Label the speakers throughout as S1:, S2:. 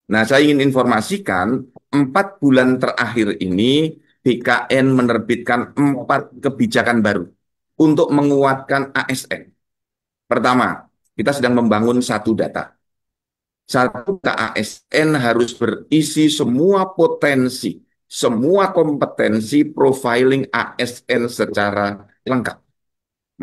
S1: Nah, saya ingin informasikan 4 bulan terakhir ini BKN menerbitkan 4 kebijakan baru untuk menguatkan ASN. Pertama, kita sedang membangun satu data. Satu ASN harus berisi semua potensi, semua kompetensi profiling ASN secara lengkap.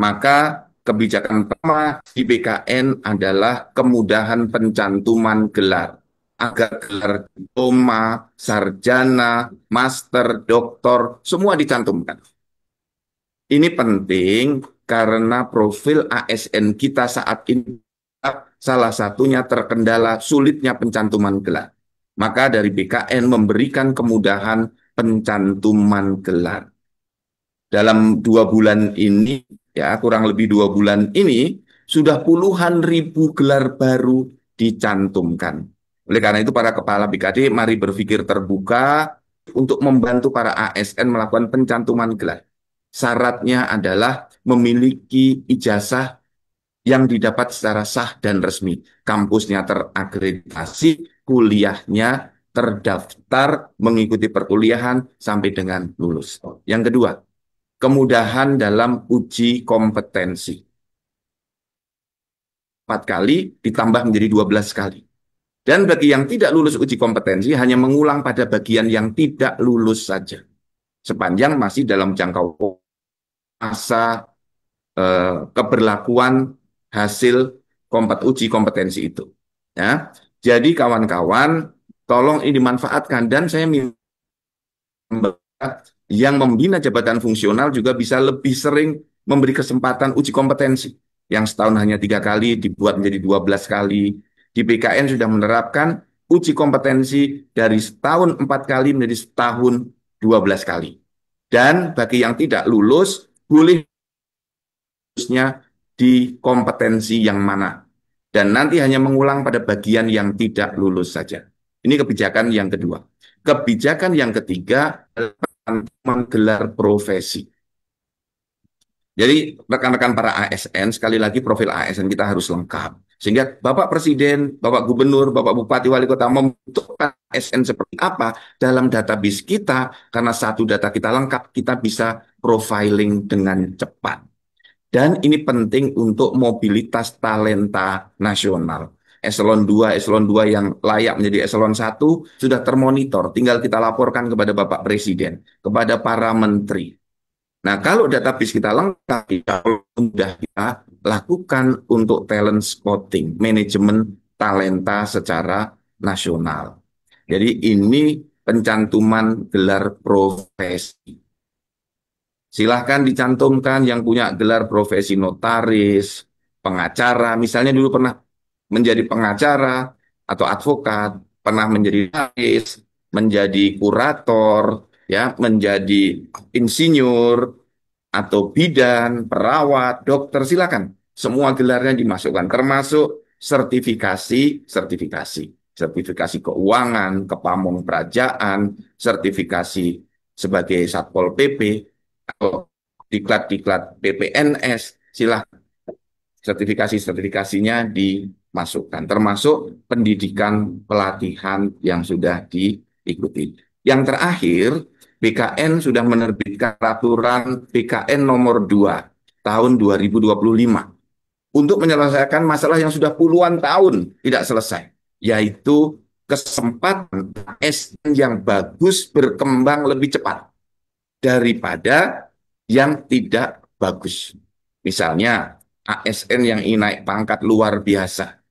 S1: Maka kebijakan pertama di BKN adalah kemudahan pencantuman gelar. Agar gelar diploma, sarjana, master, doktor, semua dicantumkan. Ini penting karena profil ASN kita saat ini salah satunya terkendala sulitnya pencantuman gelar. Maka dari BKN memberikan kemudahan pencantuman gelar. Dalam 2 bulan ini, ya kurang lebih 2 bulan ini, sudah puluhan ribu gelar baru dicantumkan. Oleh karena itu para kepala BKD mari berpikir terbuka untuk membantu para ASN melakukan pencantuman gelar. Syaratnya adalah memiliki ijazah yang didapat secara sah dan resmi. Kampusnya terakreditasi, kuliahnya terdaftar, mengikuti perkuliahan sampai dengan lulus. Yang kedua, kemudahan dalam uji kompetensi. 4 kali ditambah menjadi 12 kali. Dan bagi yang tidak lulus uji kompetensi, hanya mengulang pada bagian yang tidak lulus saja. Sepanjang masih dalam jangkau masa keberlakuan hasil uji kompetensi itu. Ya. Jadi kawan-kawan, tolong ini dimanfaatkan. Dan saya minta yang membina jabatan fungsional juga bisa lebih sering memberi kesempatan uji kompetensi. Yang setahun hanya 3 kali dibuat menjadi 12 kali. Di BKN sudah menerapkan uji kompetensi dari setahun 4 kali menjadi setahun 12 kali. Dan bagi yang tidak lulus, boleh lulusnya di kompetensi yang mana. Dan nanti hanya mengulang pada bagian yang tidak lulus saja. Ini kebijakan yang kedua. Kebijakan yang ketiga adalah menggelar profesi. Jadi rekan-rekan para ASN, sekali lagi profil ASN kita harus lengkap. Sehingga Bapak Presiden, Bapak Gubernur, Bapak Bupati, Wali Kota membutuhkan ASN seperti apa dalam database kita, karena satu data kita lengkap, kita bisa profiling dengan cepat. Dan ini penting untuk mobilitas talenta nasional. Eselon 2 yang layak menjadi eselon 1 sudah termonitor. Tinggal kita laporkan kepada Bapak Presiden, kepada para menteri. Nah, kalau database kita lengkap, sudah kita lakukan untuk talent scouting, manajemen talenta secara nasional. Jadi ini pencantuman gelar profesi. Silahkan dicantumkan yang punya gelar profesi notaris, pengacara, misalnya dulu pernah menjadi pengacara atau advokat, pernah menjadi notaris, menjadi kurator, ya, menjadi insinyur atau bidan, perawat, dokter, silakan. Semua gelarnya dimasukkan, termasuk sertifikasi, sertifikasi keuangan, kepamong kerajaan, sertifikasi sebagai Satpol PP, atau diklat-diklat PPNS, silahkan sertifikasinya dimasukkan, termasuk pendidikan pelatihan yang sudah diikuti. Yang terakhir, BKN sudah menerbitkan peraturan BKN nomor 2 tahun 2025 untuk menyelesaikan masalah yang sudah puluhan tahun tidak selesai, yaitu kesempatan ASN yang bagus berkembang lebih cepat daripada yang tidak bagus. Misalnya ASN yang ingin naik pangkat luar biasa,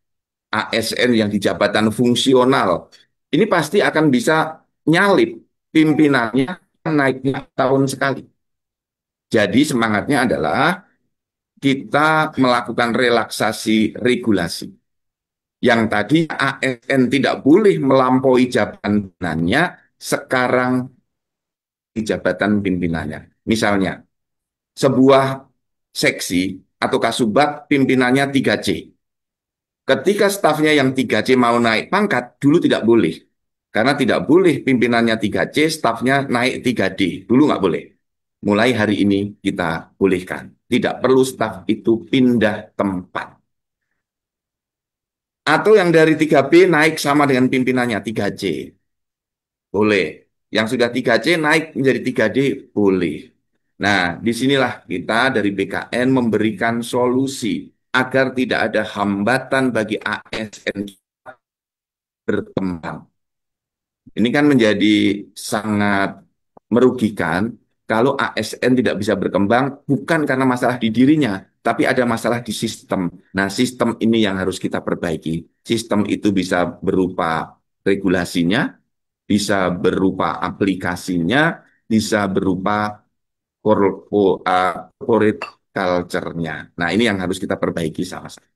S1: ASN yang di jabatan fungsional, ini pasti akan bisa nyalip pimpinannya naiknya tahun sekali. Jadi semangatnya adalah kita melakukan relaksasi regulasi. Yang tadi ASN tidak boleh melampaui jabatannya, sekarang di jabatan pimpinannya. Misalnya, sebuah seksi atau kasubag pimpinannya 3C. Ketika stafnya yang 3C mau naik pangkat, dulu tidak boleh. Karena tidak boleh pimpinannya 3C, stafnya naik 3D. Dulu nggak boleh. Mulai hari ini kita bolehkan. Tidak perlu staf itu pindah tempat. Atau yang dari 3B naik sama dengan pimpinannya 3C. Boleh. Yang sudah 3C naik menjadi 3D, boleh. Nah, disinilah kita dari BKN memberikan solusi agar tidak ada hambatan bagi ASN berkembang. Ini kan menjadi sangat merugikan kalau ASN tidak bisa berkembang bukan karena masalah di dirinya, tapi ada masalah di sistem. Nah, sistem ini yang harus kita perbaiki. Sistem itu bisa berupa regulasinya, bisa berupa aplikasinya, bisa berupa corporate culture-nya. Nah, ini yang harus kita perbaiki sama-sama.